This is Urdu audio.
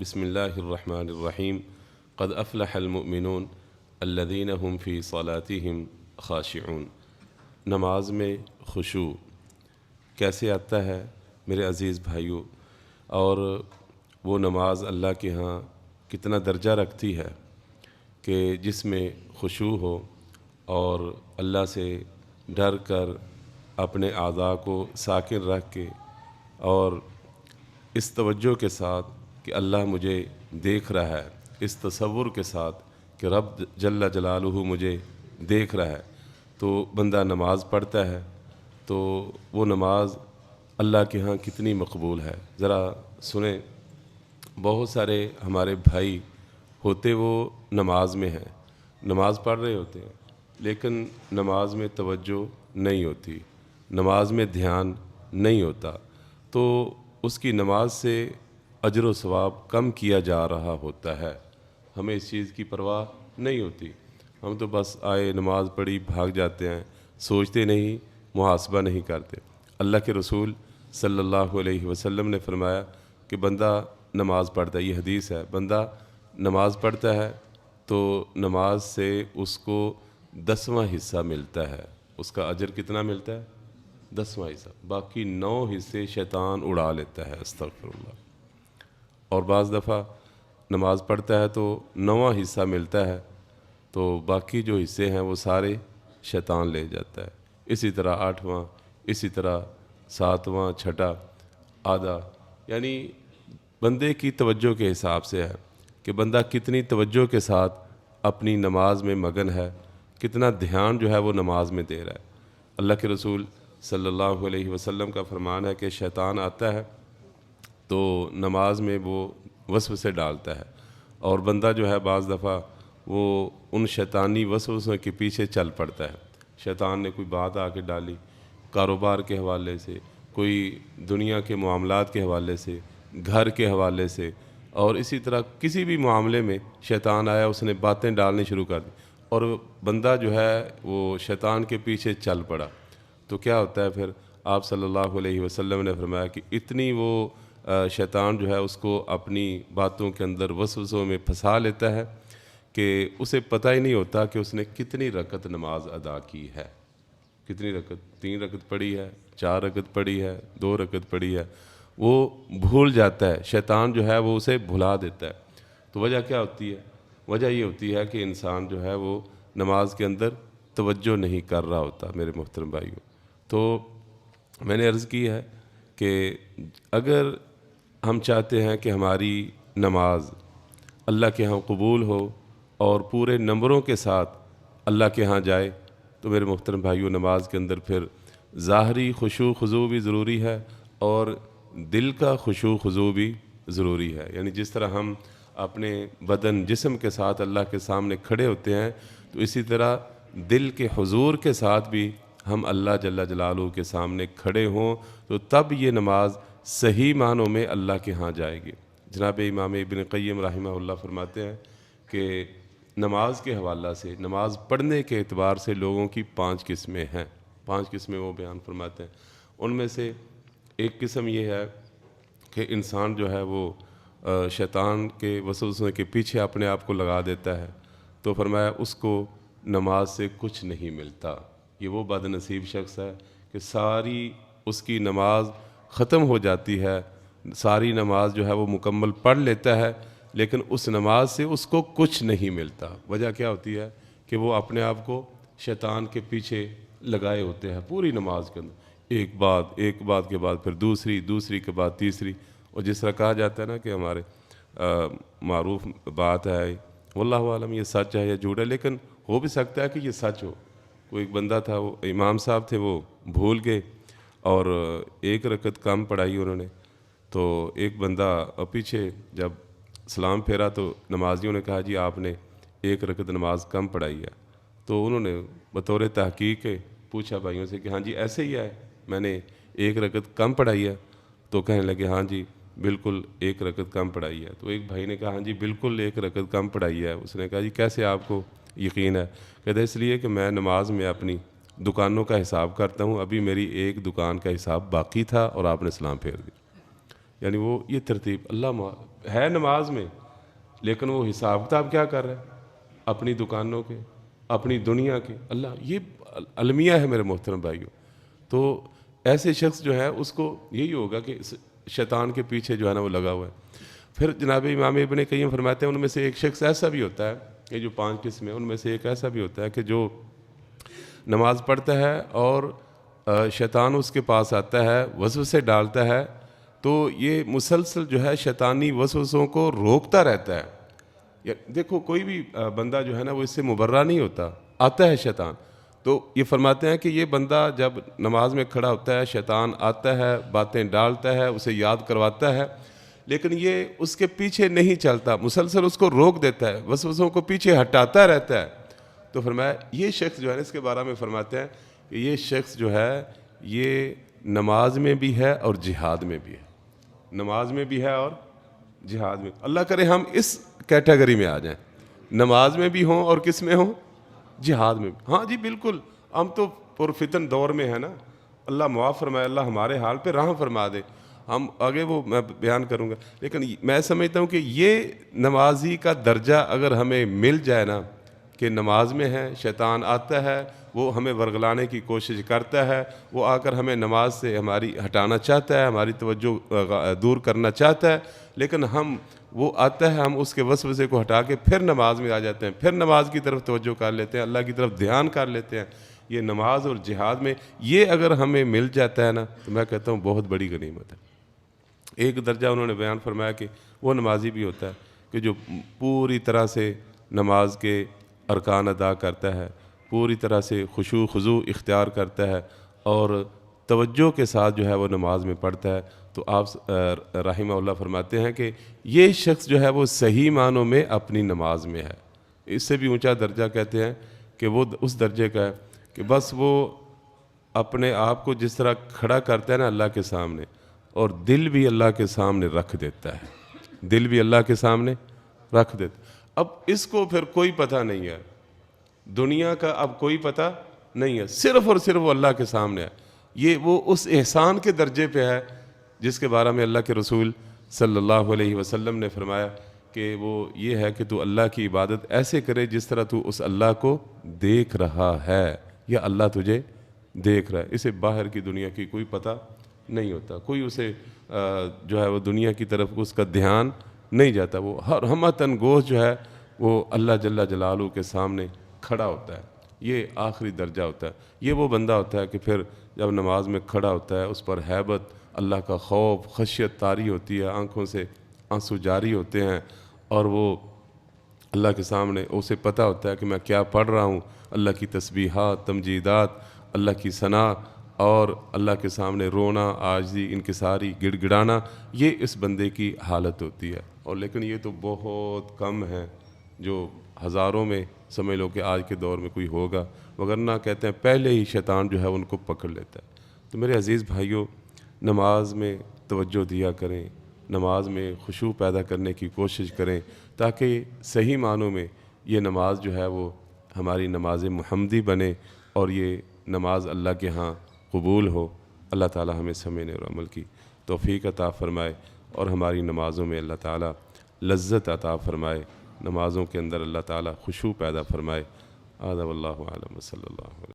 بسم اللہ الرحمن الرحیم قد افلح المؤمنون الذین هم فی صلاتهم خاشعون۔ نماز میں خشوع کیسے آتا ہے میرے عزیز بھائیوں، اور وہ نماز اللہ کے ہاں کتنا درجہ رکھتی ہے کہ جس میں خشوع ہو اور اللہ سے ڈر کر اپنے اعضاء کو ساکن رکھ کے اور اس توجہ کے ساتھ کہ اللہ مجھے دیکھ رہا ہے، اس تصور کے ساتھ کہ رب جل جلالہ مجھے دیکھ رہا ہے، تو بندہ نماز پڑھتا ہے تو وہ نماز اللہ کے ہاں کتنی مقبول ہے۔ ذرا سنیں، بہت سارے ہمارے بھائی ہوتے وہ نماز میں ہیں، نماز پڑھ رہے ہوتے ہیں لیکن نماز میں توجہ نہیں ہوتی، نماز میں دھیان نہیں ہوتا، تو اس کی نماز سے اجر و ثواب کم کیا جا رہا ہوتا ہے۔ ہمیں اس چیز کی پرواہ نہیں ہوتی، ہم تو بس آئے نماز پڑھی بھاگ جاتے ہیں، سوچتے نہیں، محاسبہ نہیں کرتے۔ اللہ کے رسول صلی اللہ علیہ وسلم نے فرمایا کہ بندہ نماز پڑھتا ہے، یہ حدیث ہے، بندہ نماز پڑھتا ہے تو نماز سے اس کو 10واں حصہ ملتا ہے۔ اس کا اجر کتنا ملتا ہے؟ 10واں حصہ، باقی 9 حصے شیطان اڑا لیتا ہے، استغفر اللہ۔ اور بعض دفعہ نماز پڑھتا ہے تو 9واں حصہ ملتا ہے تو باقی جو حصے ہیں وہ سارے شیطان لے جاتا ہے، اسی طرح 8واں، اسی طرح 7واں، چھٹا، آدھا، یعنی بندے کی توجہ کے حساب سے ہے کہ بندہ کتنی توجہ کے ساتھ اپنی نماز میں مگن ہے، کتنا دھیان جو ہے وہ نماز میں دے رہا ہے۔ اللہ کے رسول صلی اللہ علیہ وسلم کا فرمان ہے کہ شیطان آتا ہے تو نماز میں وہ وسوسے ڈالتا ہے، اور بندہ جو ہے بعض دفعہ وہ ان شیطانی وسوسوں کے پیچھے چل پڑتا ہے۔ شیطان نے کوئی بات آ کے ڈالی کاروبار کے حوالے سے، کوئی دنیا کے معاملات کے حوالے سے، گھر کے حوالے سے، اور اسی طرح کسی بھی معاملے میں شیطان آیا، اس نے باتیں ڈالنی شروع کر دی اور بندہ جو ہے وہ شیطان کے پیچھے چل پڑا، تو کیا ہوتا ہے پھر؟ آپ صلی اللہ علیہ وسلم نے فرمایا کہ اتنی وہ شیطان جو ہے اس کو اپنی باتوں کے اندر وسوسوں میں پھنسا لیتا ہے کہ اسے پتہ ہی نہیں ہوتا کہ اس نے کتنی رکعت نماز ادا کی ہے، کتنی رکعت، 3 رکعت پڑھی ہے، 4 رکعت پڑھی ہے، 2 رکعت پڑھی ہے، وہ بھول جاتا ہے، شیطان جو ہے وہ اسے بھلا دیتا ہے۔ تو وجہ کیا ہوتی ہے؟ وجہ یہ ہوتی ہے کہ انسان جو ہے وہ نماز کے اندر توجہ نہیں کر رہا ہوتا۔ میرے محترم بھائیوں، تو میں نے عرض کی ہے کہ اگر ہم چاہتے ہیں کہ ہماری نماز اللہ کے ہاں قبول ہو اور پورے نمبروں کے ساتھ اللہ کے ہاں جائے، تو میرے محترم بھائیوں نماز کے اندر پھر ظاہری خشوع خضوع بھی ضروری ہے اور دل کا خشوع خضوع بھی ضروری ہے۔ یعنی جس طرح ہم اپنے بدن جسم کے ساتھ اللہ کے سامنے کھڑے ہوتے ہیں، تو اسی طرح دل کے حضور کے ساتھ بھی ہم اللہ جل جلالہ کے سامنے کھڑے ہوں، تو تب یہ نماز صحیح معنوں میں اللہ کے ہاں جائے گی۔ جناب امام ابن قیم رحمہ اللہ فرماتے ہیں کہ نماز کے حوالہ سے، نماز پڑھنے کے اعتبار سے لوگوں کی 5 قسمیں ہیں، 5 قسمیں وہ بیان فرماتے ہیں۔ ان میں سے ایک قسم یہ ہے کہ انسان جو ہے وہ شیطان کے وسوسوں کے پیچھے اپنے آپ کو لگا دیتا ہے، تو فرمایا اس کو نماز سے کچھ نہیں ملتا۔ یہ وہ بد نصیب شخص ہے کہ ساری اس کی نماز ختم ہو جاتی ہے، ساری نماز جو ہے وہ مکمل پڑھ لیتا ہے لیکن اس نماز سے اس کو کچھ نہیں ملتا۔ وجہ کیا ہوتی ہے کہ وہ اپنے آپ کو شیطان کے پیچھے لگائے ہوتے ہیں پوری نماز کے اندر، ایک بات کے بعد پھر دوسری کے بعد تیسری، اور جس طرح کہا جاتا ہے نا کہ ہمارے معروف بات ہے، واللہ عالم یہ سچ ہے یا جھوٹ ہے، لیکن ہو بھی سکتا ہے کہ یہ سچ ہو۔ کوئی ایک بندہ تھا، وہ امام صاحب تھے، وہ بھول گئے اور 1 رکعت کم پڑھائی انہوں نے، تو ایک بندہ پیچھے جب سلام پھیرا تو نمازیوں نے کہا جی آپ نے 1 رکعت نماز کم پڑھائی ہے، تو انہوں نے بطور تحقیق پوچھا بھائیوں سے کہ ہاں جی ایسے ہی ہے، میں نے 1 رکعت کم پڑھائی ہے؟ تو کہنے لگے ہاں جی بالکل 1 رکعت کم پڑھائی ہے۔ تو ایک بھائی نے کہا ہاں جی بالکل 1 رکعت کم پڑھائی ہے۔ اس نے کہا جی کیسے آپ کو یقین ہے؟ کہتے اس لیے کہ میں نماز میں اپنی دکانوں کا حساب کرتا ہوں، ابھی میری 1 دکان کا حساب باقی تھا اور آپ نے سلام پھیر دی۔ یعنی وہ یہ ترتیب اللہ ہے نماز میں، لیکن وہ حساب کتاب کیا کر رہا ہے؟ اپنی دکانوں کے، اپنی دنیا کے۔ اللہ یہ المیہ ہے میرے محترم بھائیوں۔ تو ایسے شخص جو ہے اس کو یہی ہوگا کہ شیطان کے پیچھے جو ہے نا وہ لگا ہوا ہے۔ پھر جناب امام ابن قیم فرماتے ہیں ان میں سے ایک شخص ایسا بھی ہوتا ہے، یہ جو 5 قسمیں ان میں سے ایک ایسا بھی ہوتا ہے کہ جو نماز پڑھتا ہے اور شیطان اس کے پاس آتا ہے، وسوسے ڈالتا ہے، تو یہ مسلسل جو ہے شیطانی وسوسوں کو روکتا رہتا ہے۔ دیکھو کوئی بھی بندہ جو ہے نا وہ اس سے مبرہ نہیں ہوتا، آتا ہے شیطان، تو یہ فرماتے ہیں کہ یہ بندہ جب نماز میں کھڑا ہوتا ہے شیطان آتا ہے، باتیں ڈالتا ہے، اسے یاد کرواتا ہے، لیکن یہ اس کے پیچھے نہیں چلتا، مسلسل اس کو روک دیتا ہے، وسوسوں کو پیچھے ہٹاتا رہتا ہے۔ تو فرمایا یہ شخص جو ہے اس کے بارے میں فرماتے ہیں کہ یہ شخص جو ہے یہ نماز میں بھی ہے اور جہاد میں بھی ہے، نماز میں بھی ہے اور جہاد میں۔ اللہ کرے ہم اس کیٹیگری میں آ جائیں، نماز میں بھی ہوں اور کس میں ہوں؟ جہاد میں بھی۔ ہاں جی بالکل، ہم تو پرفتن دور میں ہیں نا، اللہ معاف فرمائے، اللہ ہمارے حال پہ رحم فرما دے، ہم آگے وہ میں بیان کروں گا، لیکن میں سمجھتا ہوں کہ یہ نمازی کا درجہ اگر ہمیں مل جائے نا کہ نماز میں ہے، شیطان آتا ہے، وہ ہمیں ورگلانے کی کوشش کرتا ہے، وہ آ کر ہمیں نماز سے ہماری ہٹانا چاہتا ہے، ہماری توجہ دور کرنا چاہتا ہے، لیکن وہ آتا ہے، ہم اس کے وسوسے کو ہٹا کے پھر نماز میں آ جاتے ہیں، پھر نماز کی طرف توجہ کر لیتے ہیں، اللہ کی طرف دھیان کر لیتے ہیں۔ یہ نماز اور جہاد میں یہ اگر ہمیں مل جاتا ہے نا تو میں کہتا ہوں بہت بڑی غنیمت ہے۔ ایک درجہ انہوں نے بیان فرمایا کہ وہ نمازی بھی ہوتا ہے کہ جو پوری طرح سے نماز کے ارکان ادا کرتا ہے، پوری طرح سے خشوع خضوع اختیار کرتا ہے اور توجہ کے ساتھ جو ہے وہ نماز میں پڑھتا ہے، تو آپ رحمہ اللہ فرماتے ہیں کہ یہ شخص جو ہے وہ صحیح معنوں میں اپنی نماز میں ہے۔ اس سے بھی اونچا درجہ کہتے ہیں کہ وہ اس درجے کا ہے کہ بس وہ اپنے آپ کو جس طرح کھڑا کرتا ہے نا اللہ کے سامنے، اور دل بھی اللہ کے سامنے رکھ دیتا ہے، دل بھی اللہ کے سامنے رکھ دیتا ہے۔ اب اس کو پھر کوئی پتہ نہیں ہے، دنیا کا اب کوئی پتہ نہیں ہے، صرف اور صرف وہ اللہ کے سامنے ہے۔ یہ وہ اس احسان کے درجے پہ ہے جس کے بارے میں اللہ کے رسول صلی اللہ علیہ وسلم نے فرمایا کہ وہ یہ ہے کہ تو اللہ کی عبادت ایسے کرے جس طرح تو اس اللہ کو دیکھ رہا ہے یا اللہ تجھے دیکھ رہا ہے۔ اسے باہر کی دنیا کی کوئی پتہ نہیں ہوتا، کوئی اسے جو ہے وہ دنیا کی طرف اس کا دھیان نہیں جاتا، وہ ہر ہمتاً گوش جو ہے وہ اللہ جل جلالہ کے سامنے کھڑا ہوتا ہے۔ یہ آخری درجہ ہوتا ہے۔ یہ وہ بندہ ہوتا ہے کہ پھر جب نماز میں کھڑا ہوتا ہے اس پر ہیبت، اللہ کا خوف، خشیت طاری ہوتی ہے، آنکھوں سے آنسو جاری ہوتے ہیں، اور وہ اللہ کے سامنے اسے پتہ ہوتا ہے کہ میں کیا پڑھ رہا ہوں، اللہ کی تسبیحات، تمجیدات، اللہ کی ثنا، اور اللہ کے سامنے رونا، عاجزی، انکساری، گڑ گڑانا، یہ اس بندے کی حالت ہوتی ہے۔ اور لیکن یہ تو بہت کم ہے، جو ہزاروں میں سمجھ لو کہ آج کے دور میں کوئی ہوگا، وگرنہ کہتے ہیں پہلے ہی شیطان جو ہے ان کو پکڑ لیتا ہے۔ تو میرے عزیز بھائیوں، نماز میں توجہ دیا کریں، نماز میں خشوع پیدا کرنے کی کوشش کریں، تاکہ صحیح معنوں میں یہ نماز جو ہے وہ ہماری نماز محمدی بنے اور یہ نماز اللہ کے ہاں قبول ہو۔ اللہ تعالی ہمیں سمجھنے اور عمل کی توفیق عطا فرمائے، اور ہماری نمازوں میں اللہ تعالی لذت عطا فرمائے، نمازوں کے اندر اللہ تعالی خشوع پیدا فرمائے۔ آدھا واللہ اعلم، صلی اللہ علیہ وسلم۔